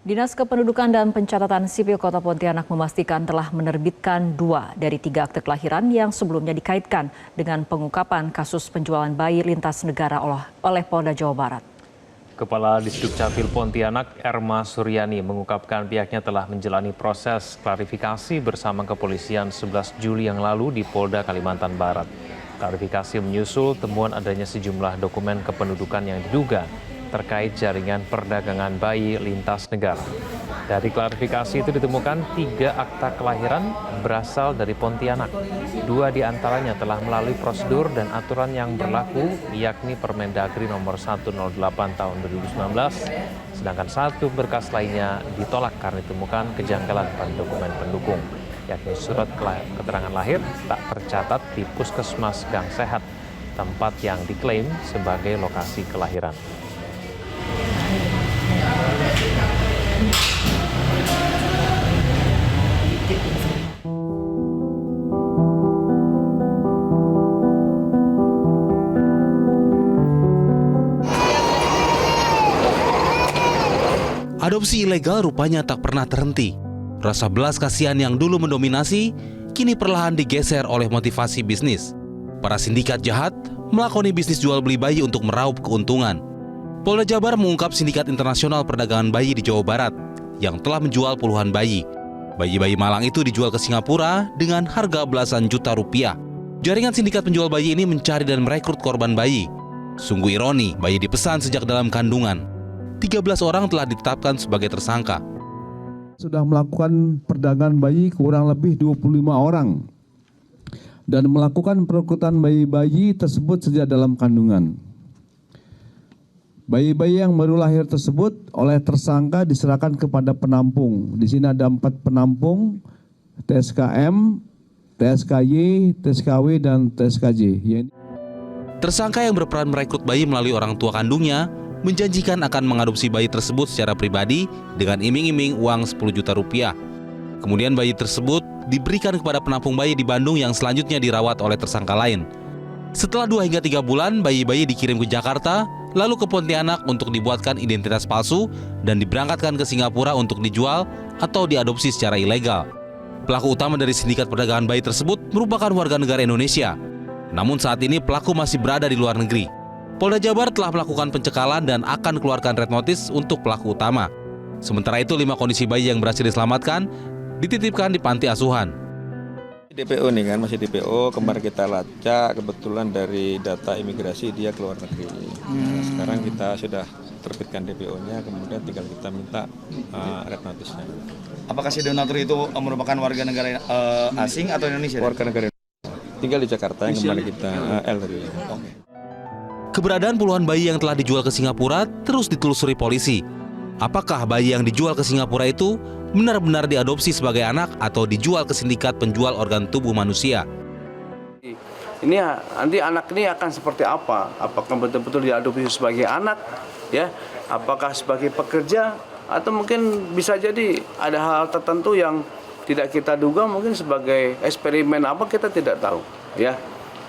Dinas Kependudukan dan Pencatatan Sipil Kota Pontianak memastikan telah menerbitkan 2 dari 3 akte kelahiran yang sebelumnya dikaitkan dengan pengungkapan kasus penjualan bayi lintas negara oleh Polda Jawa Barat. Kepala Disdukcapil Pontianak, Erma Suryani, mengungkapkan pihaknya telah menjalani proses klarifikasi bersama kepolisian 11 Juli yang lalu di Polda Kalimantan Barat. Klarifikasi menyusul temuan adanya sejumlah dokumen kependudukan yang diduga terkait jaringan perdagangan bayi lintas negara. Dari klarifikasi itu ditemukan 3 akta kelahiran berasal dari Pontianak. 2 diantaranya telah melalui prosedur dan aturan yang berlaku, yakni Permendagri nomor 108 tahun 2019, sedangkan 1 berkas lainnya ditolak karena ditemukan kejanggalan pada dokumen pendukung, yakni surat keterangan lahir tak tercatat di Puskesmas Gang Sehat, tempat yang diklaim sebagai lokasi kelahiran. Adopsi ilegal rupanya tak pernah terhenti. Rasa belas kasihan yang dulu mendominasi, kini perlahan digeser oleh motivasi bisnis. Para sindikat jahat melakoni bisnis jual beli bayi untuk meraup keuntungan. Polda Jabar mengungkap sindikat internasional perdagangan bayi di Jawa Barat yang telah menjual puluhan bayi. Bayi-bayi malang itu dijual ke Singapura dengan harga belasan juta rupiah. Jaringan sindikat penjual bayi ini mencari dan merekrut korban bayi. Sungguh ironi, bayi dipesan sejak dalam kandungan. 13 orang telah ditetapkan sebagai tersangka. Sudah melakukan perdagangan bayi kurang lebih 25 orang dan melakukan perekrutan bayi-bayi tersebut sejak dalam kandungan. Bayi-bayi yang baru lahir tersebut oleh tersangka diserahkan kepada penampung. Di sini ada 4 penampung, TSKM, TSKY, TSKW, dan TSKJ. Tersangka yang berperan merekrut bayi melalui orang tua kandungnya menjanjikan akan mengadopsi bayi tersebut secara pribadi dengan iming-iming uang 10 juta rupiah. Kemudian bayi tersebut diberikan kepada penampung bayi di Bandung yang selanjutnya dirawat oleh tersangka lain. Setelah 2 hingga 3 bulan, bayi-bayi dikirim ke Jakarta, lalu ke Pontianak untuk dibuatkan identitas palsu dan diberangkatkan ke Singapura untuk dijual atau diadopsi secara ilegal. Pelaku utama dari sindikat perdagangan bayi tersebut merupakan warga negara Indonesia. Namun saat ini pelaku masih berada di luar negeri. Polda Jabar telah melakukan pencekalan dan akan keluarkan red notice untuk pelaku utama. Sementara itu 5 kondisi bayi yang berhasil diselamatkan dititipkan di panti asuhan. DPO nih kan, masih DPO, kemarin kita lacak, kebetulan dari data imigrasi dia keluar negeri. Nah, sekarang kita sudah terbitkan DPO-nya, kemudian tinggal kita minta red notice-nya. Apakah si donatur itu merupakan warga negara asing atau Indonesia? Warga negara Indonesia. Tinggal di Jakarta yang kemarin kita L tadi. Keberadaan puluhan bayi yang telah dijual ke Singapura terus ditelusuri polisi. Apakah bayi yang dijual ke Singapura itu benar-benar diadopsi sebagai anak atau dijual ke sindikat penjual organ tubuh manusia? Ini nanti anak ini akan seperti apa? Apakah betul-betul diadopsi sebagai anak, ya? Apakah sebagai pekerja, atau mungkin bisa jadi ada hal tertentu yang tidak kita duga, mungkin sebagai eksperimen apa kita tidak tahu, ya?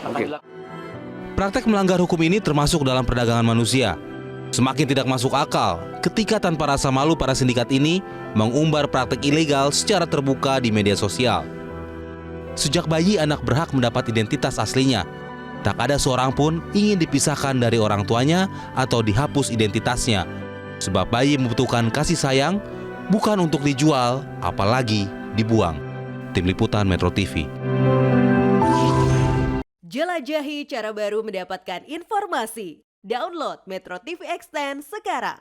Mungkin. Praktek melanggar hukum ini termasuk dalam perdagangan manusia. Semakin tidak masuk akal ketika tanpa rasa malu para sindikat ini mengumbar praktek ilegal secara terbuka di media sosial. Sejak bayi, anak berhak mendapat identitas aslinya. Tak ada seorang pun ingin dipisahkan dari orang tuanya atau dihapus identitasnya. Sebab bayi membutuhkan kasih sayang, bukan untuk dijual, apalagi dibuang. Tim Liputan Metro TV. Jelajahi cara baru mendapatkan informasi. Download Metro TV Extend sekarang.